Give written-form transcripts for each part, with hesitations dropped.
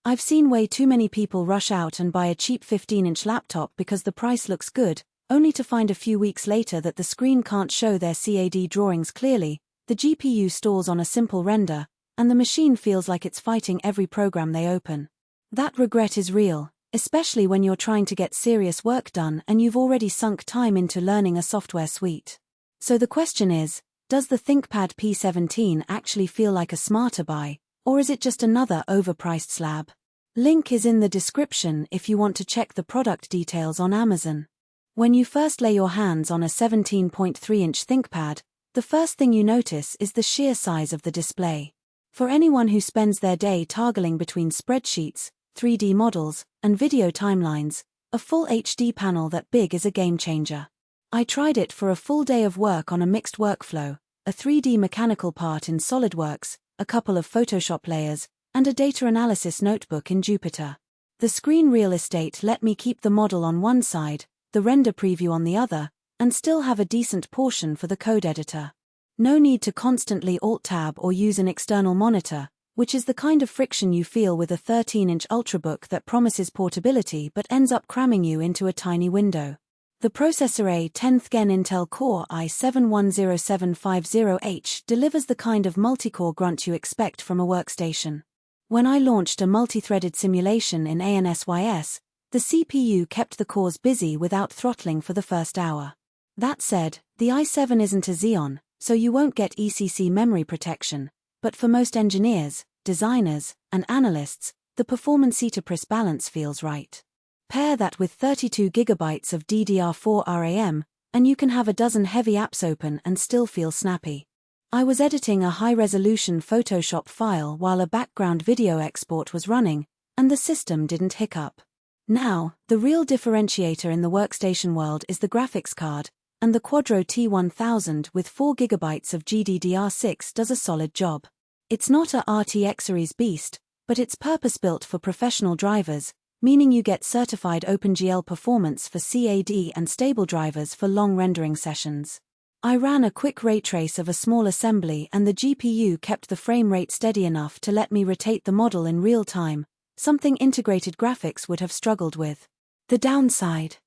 I've seen way too many people rush out and buy a cheap 15-inch laptop because the price looks good, only to find a few weeks later that the screen can't show their CAD drawings clearly, the GPU stalls on a simple render, and the machine feels like it's fighting every program they open. That regret is real, especially when you're trying to get serious work done and you've already sunk time into learning a software suite. So the question is, does the ThinkPad P17 actually feel like a smarter buy, or is it just another overpriced slab? Link is in the description if you want to check the product details on Amazon. When you first lay your hands on a 17.3-inch ThinkPad, the first thing you notice is the sheer size of the display. For anyone who spends their day toggling between spreadsheets, 3D models, and video timelines, a full HD panel that big is a game changer. I tried it for a full day of work on a mixed workflow, a 3D mechanical part in SolidWorks, a couple of Photoshop layers, and a data analysis notebook in Jupyter. The screen real estate let me keep the model on one side, the render preview on the other, and still have a decent portion for the code editor. No need to constantly Alt-Tab or use an external monitor, which is the kind of friction you feel with a 13-inch Ultrabook that promises portability but ends up cramming you into a tiny window. The processor a 10th Gen Intel Core i7-10750H delivers the kind of multi-core grunt you expect from a workstation. When I launched a multi-threaded simulation in ANSYS, the CPU kept the cores busy without throttling for the first hour. That said, the i7 isn't a Xeon, so you won't get ECC memory protection, but for most engineers, designers, and analysts, the performance-to-price balance feels right. Pair that with 32 GB of DDR4 RAM, and you can have a dozen heavy apps open and still feel snappy. I was editing a high-resolution Photoshop file while a background video export was running, and the system didn't hiccup. Now, the real differentiator in the workstation world is the graphics card, and the Quadro T1000 with 4 GB of GDDR6 does a solid job. It's not a RTX series beast, but it's purpose-built for professional drivers, meaning you get certified OpenGL performance for CAD and stable drivers for long rendering sessions. I ran a quick ray trace of a small assembly and the GPU kept the frame rate steady enough to let me rotate the model in real time, something integrated graphics would have struggled with. The downside.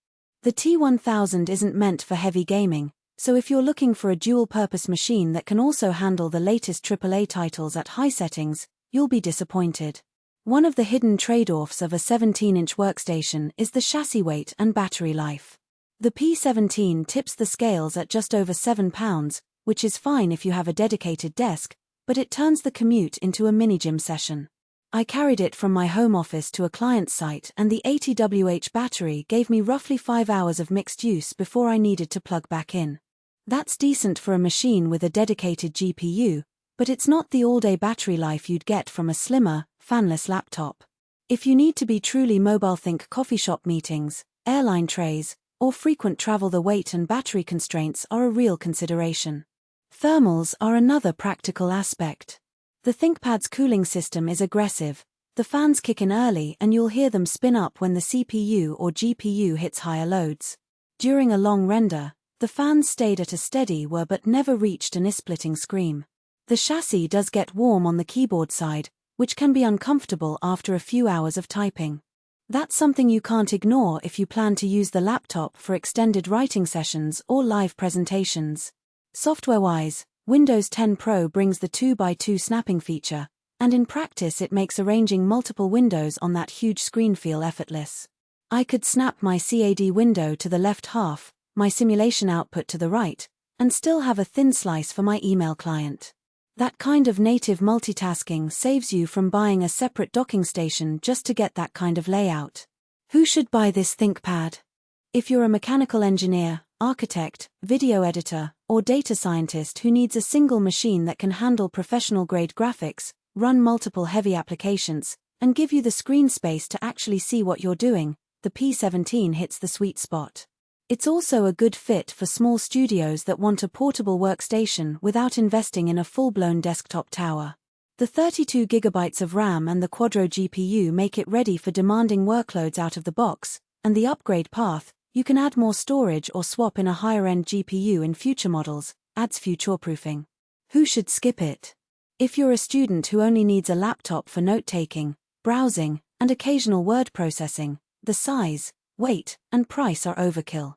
The T1000 isn't meant for heavy gaming, so if you're looking for a dual-purpose machine that can also handle the latest AAA titles at high settings, you'll be disappointed. One of the hidden trade-offs of a 17-inch workstation is the chassis weight and battery life. The P17 tips the scales at just over 7 pounds, which is fine if you have a dedicated desk, but it turns the commute into a mini-gym session. I carried it from my home office to a client site and the 80 Wh battery gave me roughly 5 hours of mixed use before I needed to plug back in. That's decent for a machine with a dedicated GPU, but it's not the all-day battery life you'd get from a slimmer, fanless laptop. If you need to be truly mobile, think coffee shop meetings, airline trays, or frequent travel, the weight and battery constraints are a real consideration. Thermals are another practical aspect. The ThinkPad's cooling system is aggressive. The fans kick in early and you'll hear them spin up when the CPU or GPU hits higher loads. During a long render, the fans stayed at a steady whir but never reached an eye-splitting scream. The chassis does get warm on the keyboard side, which can be uncomfortable after a few hours of typing. That's something you can't ignore if you plan to use the laptop for extended writing sessions or live presentations. Software-wise, Windows 10 Pro brings the 2x2 snapping feature, and in practice it makes arranging multiple windows on that huge screen feel effortless. I could snap my CAD window to the left half, my simulation output to the right, and still have a thin slice for my email client. That kind of native multitasking saves you from buying a separate docking station just to get that kind of layout. Who should buy this ThinkPad? If you're a mechanical engineer, architect, video editor, or data scientist who needs a single machine that can handle professional-grade graphics, run multiple heavy applications, and give you the screen space to actually see what you're doing, the P17 hits the sweet spot. It's also a good fit for small studios that want a portable workstation without investing in a full-blown desktop tower. The 32 GB of RAM and the Quadro GPU make it ready for demanding workloads out of the box, and the upgrade path, you can add more storage or swap in a higher-end GPU in future models, adds future-proofing. Who should skip it? If you're a student who only needs a laptop for note-taking, browsing, and occasional word processing, the size, weight, and price are overkill.